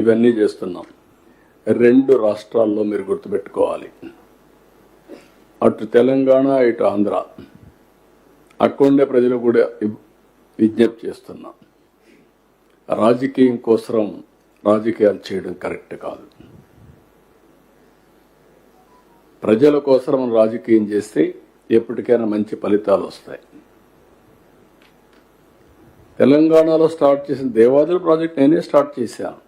ఇవన్నీ చేస్తున్నాం. రెండు రాష్ట్రాల్లో మీరు గుర్తుపెట్టుకోవాలి, అటు తెలంగాణ ఇటు ఆంధ్ర, అక్కడుండే ప్రజలు కూడా విజ్ఞప్తి చేస్తున్నాం. రాజకీయం కోసం రాజకీయాలు చేయడం కరెక్ట్ కాదు. ప్రజల కోసం రాజకీయం చేస్తే ఎప్పటికైనా మంచి ఫలితాలు వస్తాయి. తెలంగాణలో స్టార్ట్ చేసిన దేవాదుల ప్రాజెక్ట్ నేనే స్టార్ట్ చేశాను,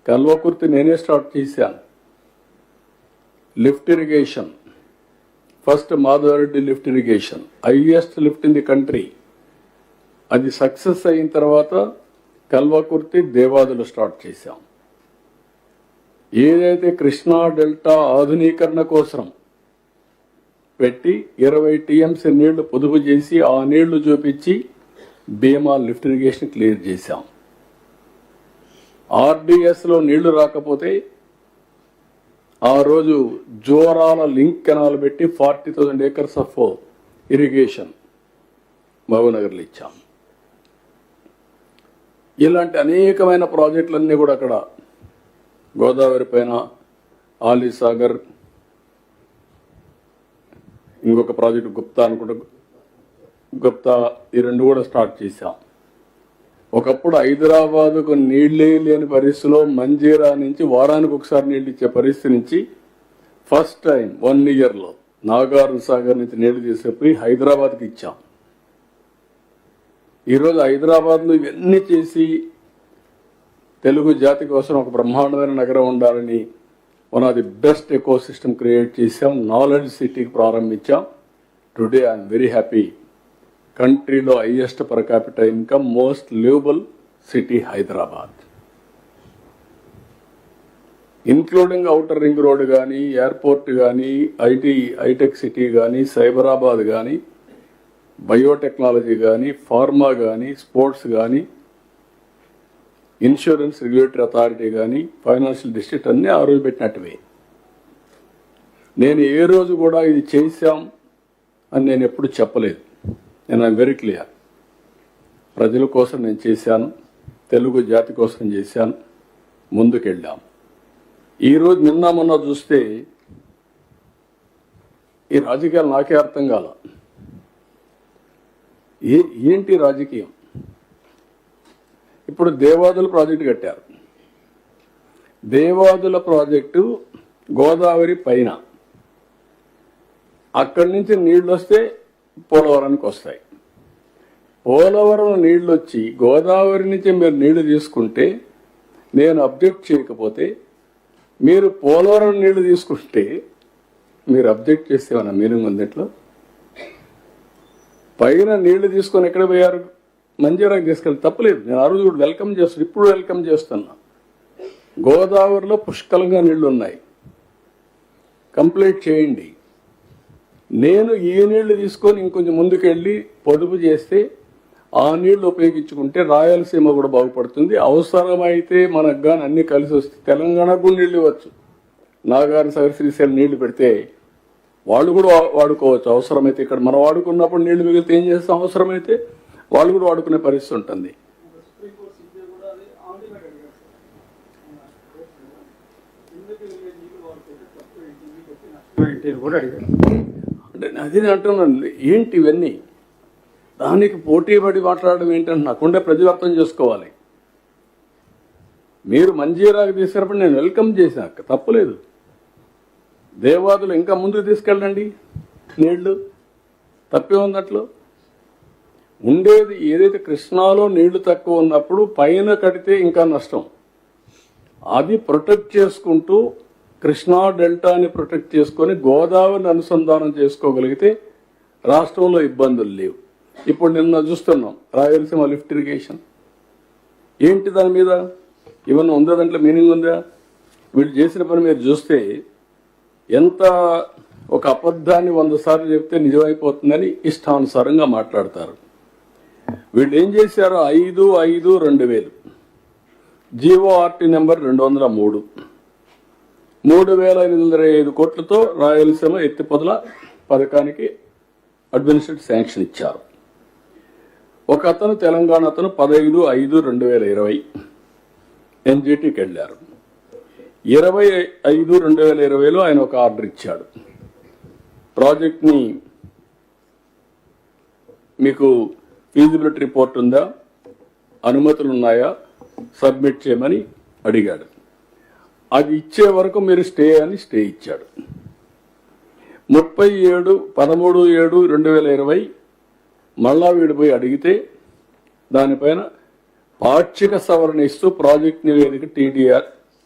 కల్వకుర్తి నేనే స్టార్ట్ చేశాను. Lift irrigation, first Madhavareddy lift irrigation, highest lift in the country. అది సక్సెస్ అయిన తర్వాత కల్వకుర్తి దేవాదులు స్టార్ట్ చేశాం. ఏదైతే కృష్ణా డెల్టా ఆధునీకరణ కోసం పెట్టి 20 టీఎంసీ నీళ్లు పొదుపు చేసి ఆ నీళ్లు చూపించి భీమా లిఫ్ట్ ఇరిగేషన్ క్లియర్ చేశాం. ఆర్డీఎస్లో నీళ్లు రాకపోతే ఆ రోజు జోరాల లింక్ కెనాల్ పెట్టి 40,000 acres ఆఫ్ ఇరిగేషన్ మహబూబ్నగర్లో ఇచ్చాం. ఇలాంటి అనేకమైన ప్రాజెక్టులన్నీ కూడా అక్కడ గోదావరి పైన ఆలీసాగర్, ఇంకొక ప్రాజెక్టు గుప్తా అనుకుంటా, గుప్తా, ఈ రెండు కూడా స్టార్ట్ చేశాం. ఒకప్పుడు హైదరాబాదుకు నీళ్లే లేని పరిస్థితిలో మంజీరా నుంచి వారానికి ఒకసారి నీళ్లు ఇచ్చే పరిస్థితి నుంచి ఫస్ట్ టైం 1 yearలో నాగార్జున సాగర్ నుంచి నీళ్లు తీసుకుపోయి హైదరాబాద్కి ఇచ్చాం. ఈరోజు హైదరాబాద్లో ఇవన్నీ చేసి తెలుగు జాతి కోసం ఒక బ్రహ్మాండమైన నగరం ఉండాలని one of the best ecosystem create చేశాం. నాలెడ్జ్ సిటీకి ప్రారంభించాం. Today I'm very happy. కంట్రీలో highest per capita income, most livable city Hyderabad, including outer ring road కానీ, ఎయిర్పోర్ట్ కానీ, హైటెక్ సిటీ కానీ, సైబరాబాద్ కానీ, బయోటెక్నాలజీ కానీ, ఫార్మా కానీ, స్పోర్ట్స్ కానీ, ఇన్సూరెన్స్ రెగ్యులేటరీ అథారిటీ కానీ, ఫైనాన్షియల్ డిస్ట్రిక్ట్ అన్నీ ఆ రోజు పెట్టినట్టువే. నేను ఏ రోజు కూడా ఇది చేశాం అని నేను ఎప్పుడు చెప్పలేదు. నేను ఐఎమ్ వెరీ క్లియర్. ప్రజల కోసం నేను చేశాను, తెలుగు జాతి కోసం చేశాను, ముందుకెళ్ళాం. ఈరోజు నిన్న మొన్న చూస్తే ఈ రాజకీయాలు నాకే అర్థం కాల. ఏంటి రాజకీయం? ఇప్పుడు దేవాదుల ప్రాజెక్టు కట్టారు. దేవాదుల ప్రాజెక్టు గోదావరి పైన, అక్కడి నుంచి నీళ్లు వస్తే పోలవరానికి వస్తాయి. పోలవరం నీళ్లు వచ్చి గోదావరి నుంచి మీరు నీళ్లు తీసుకుంటే, నేను అబ్జెక్ట్ చేయకపోతే, మీరు పోలవరం నీళ్లు తీసుకుంటే మీరు అబ్జెక్ట్ చేస్తే మన మీనింగ్ ఉంది. ఇట్లా పైన నీళ్లు తీసుకొని ఎక్కడ పోయారు? మంజీరాకి తీసుకెళ్ళి తప్పలేదు. నేను ఆ రోజు కూడా వెల్కమ్ చేస్తాను, ఇప్పుడు వెల్కమ్ చేస్తున్నా. గోదావరిలో పుష్కలంగా నీళ్లు ఉన్నాయి, కంప్లీట్ చేయండి. నేను ఈ నీళ్లు తీసుకొని ఇంకొంచెం ముందుకెళ్ళి పొదుపు చేస్తే ఆ నీళ్లు ఉపయోగించుకుంటే రాయలసీమ కూడా బాగుపడుతుంది. అవసరమైతే మనకు కానీ అన్ని కలిసి వస్తే తెలంగాణకు కూడా నీళ్ళు ఇవ్వచ్చు. నాగార్జున సాగర్, శ్రీశైలం నీళ్లు పెడితే వాళ్ళు కూడా వాడుకోవచ్చు. అవసరమైతే ఇక్కడ మనం వాడుకున్నప్పుడు నీళ్లు మిగిలితే ఏం చేస్తాం? అవసరమైతే వాళ్ళు కూడా వాడుకునే పరిస్థితి ఉంటుంది. అంటే అది అంటున్నాను, ఏంటి ఇవన్నీ? దానికి పోటీ పడి మాట్లాడడం ఏంటంటే నాకుండే ప్రజలు అర్థం చేసుకోవాలి. మీరు మంజీరాకి తీసుకున్నప్పుడు నేను వెల్కమ్ చేశాక తప్పలేదు. దేవాదులు ఇంకా ముందుకు తీసుకెళ్ళండి నీళ్లు, తప్పే ఉన్నట్లు. ఉండేది ఏదైతే కృష్ణాలో నీళ్లు తక్కువ ఉన్నప్పుడు పైన కడితే ఇంకా నష్టం. అది ప్రొటెక్ట్ చేసుకుంటూ కృష్ణా డెల్టాని ప్రొటెక్ట్ చేసుకొని గోదావరిని అనుసంధానం చేసుకోగలిగితే రాష్ట్రంలో ఇబ్బందులు లేవు. ఇప్పుడు నిన్న చూస్తున్నాం రాయలసీమ లిఫ్ట్ ఇరిగేషన్. ఏంటి దాని మీద ఏమన్నా ఉందా? దాంట్లో మీనింగ్ ఉందా? వీళ్ళు చేసిన పని మీరు చూస్తే ఎంత ఒక అబద్ధాన్ని 100 సార్లు చెప్తే నిజమైపోతుందని ఇష్టానుసారంగా మాట్లాడతారు. వీళ్ళు ఏం చేశారు? 5/5/2000 జీవోఆర్టీ నెంబర్ 203 3,525 కోట్లతో రాయలసీమ ఎత్తిపోతల పథకానికి అడ్మినిస్ట్రేటివ్ శాంక్షన్ ఇచ్చారు. ఒక అతను తెలంగాణ అతను 15/5/2020 ఎన్జిటికి వెళ్ళారు. 25/5/2020లో ఆయన ఒక ఆర్డర్ ఇచ్చాడు. ప్రాజెక్ట్ని మీకు ఫీజిబిలిటీ రిపోర్ట్ ఉందా, అనుమతులు ఉన్నాయా, సబ్మిట్ చేయమని అడిగాడు. అది ఇచ్చే వరకు మీరు స్టే అని స్టే ఇచ్చాడు. 13/7/2020 మళ్ళా వీడిపోయి అడిగితే దానిపైన పాక్షిక సవరణ ఇస్తూ ప్రాజెక్ట్ నివేదిక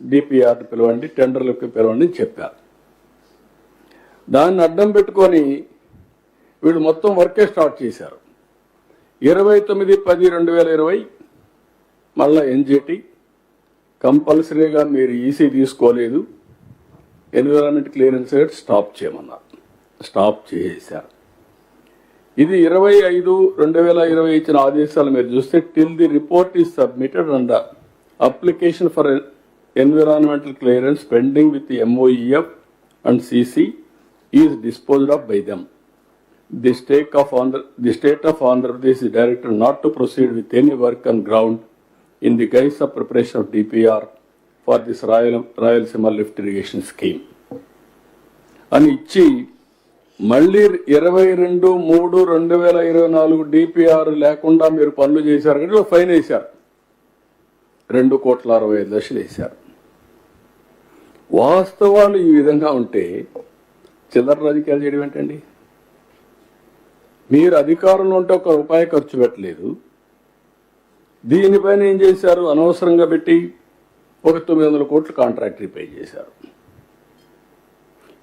డిపిఆర్ పిలవండి, టెండర్లకు పిలవండి అని చెప్పారు. దాన్ని అడ్డం పెట్టుకొని వీళ్ళు మొత్తం వర్కే స్టార్ట్ చేశారు. 29/10/2020 మళ్ళా ఎన్జిటి కంపల్సరీగా మీరు ఈసీ తీసుకోలేదు, ఎన్విరాన్మెంట్ క్లియరెన్స్ స్టాప్ చేయమన్నారు. స్టాప్ చేశారు. ఇది 25/5/2020 ఇచ్చిన ఆదేశాలు మీరు చూస్తే till the report is submitted and application for environmental clearance pending with MOEF and CC is disposed of by them. The state of Andhra Pradesh is directed not to proceed with any work on ground in the guise of preparation of DPR for this Rayalaseema lift irrigation scheme. అని ఇచ్చి మళ్ళీ 22/3/2024 DPR లేకుండా మీరు పనులు చేశారు కానీ fine వేశారు. 2,65,00,000 వేశారు. వాస్తవాలు ఈ విధంగా ఉంటే చిల్లర రాజకీయాలు చేయడం ఏంటండి? మీరు అధికారంలో ఉంటే ఒక రూపాయి ఖర్చు పెట్టలేదు. దీనిపైన ఏం చేశారు? అనవసరంగా పెట్టి ఒక 900 కోట్లు కాంట్రాక్ట్ పే చేశారు.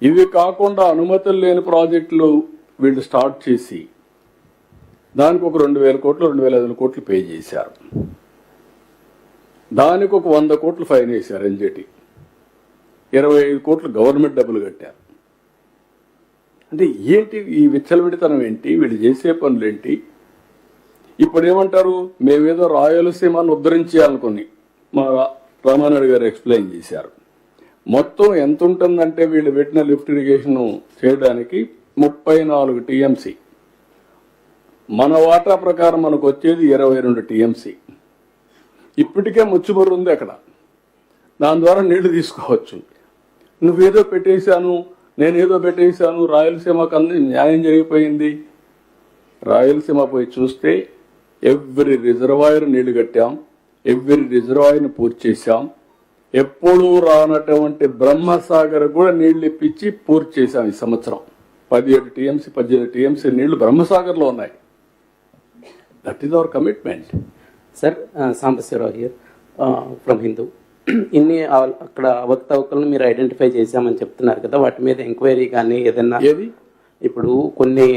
ఇవి కాకుండా అనుమతులు లేని ప్రాజెక్టులు వీళ్ళు స్టార్ట్ చేసి దానికి ఒక 2,000 కోట్లు 2,500 కోట్లు పే చేశారు. దానికి ఒక 100 కోట్లు ఫైన్ వేశారు. ఎన్జిటి 25 కోట్లు గవర్నమెంట్ డబ్బులు కట్టారు. అంటే ఏంటి ఈ విచ్చలవిడితనం ఏంటి? వీళ్ళు చేసే పనులు ఏంటి? ఇప్పుడు ఏమంటారు? మేమేదో రాయలసీమను ఉద్ధరించాలనుకుని మా రామానాయుడు గారు ఎక్స్ప్లెయిన్ చేశారు. మొత్తం ఎంత ఉంటుందంటే వీళ్ళు పెట్టిన లిఫ్ట్ ఇరిగేషన్ చేయడానికి 34 TMC. మన వాటా ప్రకారం మనకు వచ్చేది 22 TMC. ఇప్పటికే ముచ్చుమర్రు ఉంది అక్కడ. దాని ద్వారా నీళ్లు తీసుకోవచ్చు. నువ్వేదో పెట్టేశాను, నేనేదో పెట్టేశాను, రాయలసీమకు అన్ని న్యాయం జరిగిపోయింది. రాయలసీమ పోయి చూస్తే ఎవ్రీ రిజర్వాయర్ నీళ్లు కట్టాం, ఎవ్రీ రిజర్వాయర్ని పూర్తి చేశాం. ఎప్పుడూ రానటువంటి బ్రహ్మసాగర్ కూడా నీళ్లు ఇప్పించి పూర్తి చేశాం. ఈ సంవత్సరం 17 TMC 18 TMC నీళ్లు బ్రహ్మసాగర్లో ఉన్నాయి. That is our commitment. Sir, Sambasivarao here from Hindu. ఇన్ని అక్కడ అవకతవకలను మీరు ఐడెంటిఫై చేశామని చెప్తున్నారు కదా, వాటి మీద ఎంక్వైరీ కానీ ఏదైనా? ఏది? ఇప్పుడు కొన్ని